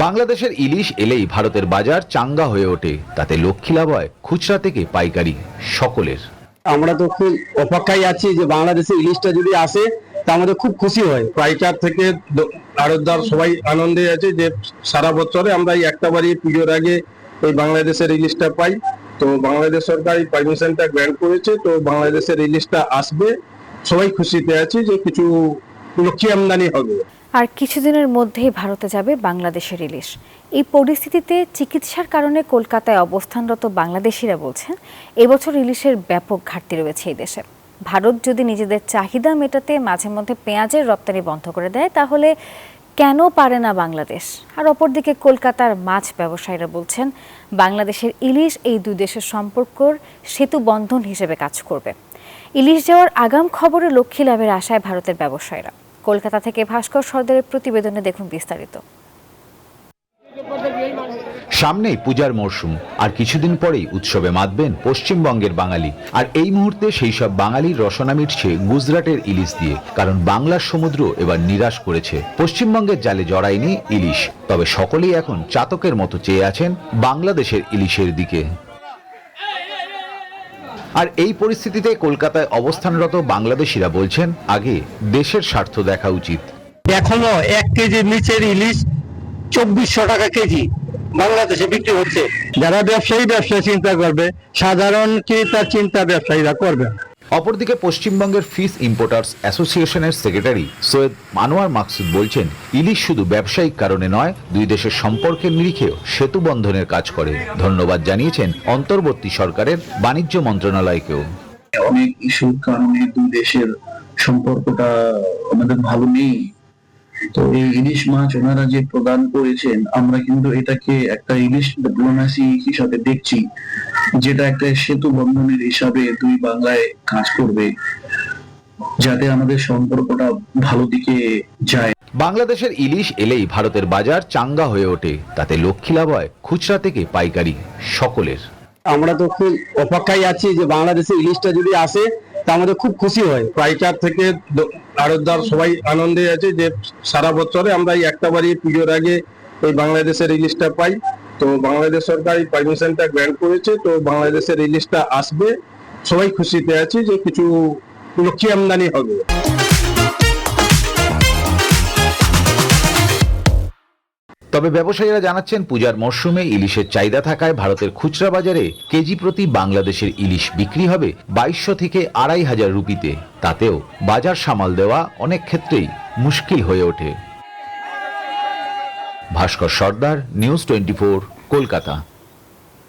বাংলাদেশের ইলিশ এলেই ভারতের বাজার চাঙ্গা হয়ে ওঠে, তাতে লক্ষ্মী লাভ হয় খুচরা থেকে পাইকারি সকলের। আমরা তো খুব অপেক্ষায় আছি যে বাংলাদেশে ইলিশটা যদি আসে তা আমাদের খুব খুশি হয়। পাইকার থেকে আড়তদার সবাই আনন্দে আছে যে সারা বছরে আমরা এই একটা বারই পুজোর আগে এই বাংলাদেশের ইলিশটা পাই। তো বাংলাদেশ সরকার এই পারমিশনটা গ্র্যান্ট করেছে, তো বাংলাদেশের ইলিশটা আসবে, সবাই খুশিতে আছে যে কিছু লক্ষ্মী আমদানি হবে। আর কিছুদিনের মধ্যেই ভারতে যাবে বাংলাদেশের ইলিশ। এই পরিস্থিতিতে চিকিৎসার কারণে কলকাতায় অবস্থানরত বাংলাদেশিরা বলছেন এবছর ইলিশের ব্যাপক ঘাটতি রয়েছে এই দেশে। ভারত যদি নিজেদের চাহিদা মেটাতে মাঝে মধ্যে পেঁয়াজের রপ্তানি বন্ধ করে দেয়, তাহলে কেন পারে না বাংলাদেশ? আর অপরদিকে কলকাতার মাছ ব্যবসায়ীরা বলছেন বাংলাদেশের ইলিশ এই দুই দেশের সম্পর্কর সেতু বন্ধন হিসেবে কাজ করবে। ইলিশ যাওয়ার আগাম খবরে লক্ষ্মী লাভের আশায় ভারতের ব্যবসায়ীরা। কলকাতা থেকে ভাস্কর সর্দারের প্রতিবেদনে দেখুন বিস্তারিত। সামনেই পূজার মরশুম, আর কিছুদিন পরেই উৎসবে মাতবেন পশ্চিমবঙ্গের বাঙালি। আর এই মুহূর্তে সেই সব বাঙালির রসনা মিটছে গুজরাটের ইলিশ দিয়ে, কারণ বাংলার সমুদ্র এবার নিরাশ করেছে। পশ্চিমবঙ্গের জালে জড়ায়নি ইলিশ, তবে সকলেই এখন চাতকের মতো চেয়ে আছেন বাংলাদেশের ইলিশের দিকে। আর এই পরিস্থিতিতে কলকাতায় অবস্থানরত বাংলাদেশিরা বলছেন আগে দেশের স্বার্থ দেখা উচিত। এখনো 1 কেজি নিচের ইলিশ 2400 টাকা কেজি বাংলাদেশে বিক্রি হচ্ছে। যারা ব্যবসায়ী চিন্তা করবে, সাধারণ ক্রেতার চিন্তা ব্যবসায়ীরা করবে। অপরদিকে পশ্চিমবঙ্গের ফিশ ইম্পোর্টার্স অ্যাসোসিয়েশনের সেক্রেটারি সৈয়দ আনোয়ার মাকসুদ বলছেন ইলিশ শুধু ব্যবসায়িক কারণে নয়, দুই দেশের সম্পর্কের নিরিখেও সেতু বন্ধনের কাজ করে। ধন্যবাদ জানিয়েছেন অন্তর্বর্তী সরকারের বাণিজ্য মন্ত্রণালয়কেও। অনেক ইস্যুর কারণে দুই দেশের সম্পর্কটা আমাদের ভালো নেই। তো এই ইলিশ মাছ ওনারা যে প্রদান করেছেন, আমরা কিন্তু এটাকে একটা ইলিশ ডিপ্লোম্যাসি হিসাবে দেখছি, যেটা একটা সেতু বন্ধনের হিসাবে দুই বাংলায় কাজ করবে, যাতে আমাদের সম্পর্কটা ভালো দিকে যায়। বাংলাদেশের ইলিশ এলেই ভারতের বাজার চাঙ্গা হয়ে ওঠে, তাতে লক্ষ্মী লাভ হয় খুচরা থেকে পাইকারি সকলের। আমরা তো খুব অপেক্ষায় আছি যে বাংলাদেশে ইলিশটা যদি আসে তা আমাদের খুব খুশি হয়। পাইকার থেকে আড়তদার সবাই আনন্দে আছে যে সারা বছরে আমরা এই একটা বারই পুজোর আগে এই বাংলাদেশের ইলিশটা পাই। তো বাংলাদেশ সরকার এই পারমিশনটা গ্র্যান্ট করেছে, তো বাংলাদেশের ইলিশটা আসবে, সবাই খুশিতে আছে যে কিছু লক্ষ্মী আমদানি হবে। তবে ব্যবসায়ীরা জানাচ্ছেন পূজার মরশুমে ইলিশের চাহিদা থাকায় ভারতের খুচরা বাজারে কেজি প্রতি বাংলাদেশের ইলিশ বিক্রি হবে 2200 থেকে 2500 রুপিতে। তাতেও বাজার সামাল দেওয়া অনেক ক্ষেত্রেই মুশকিল হয়ে ওঠে। ভাস্কর সর্দার, নিউজ 24, কলকাতা।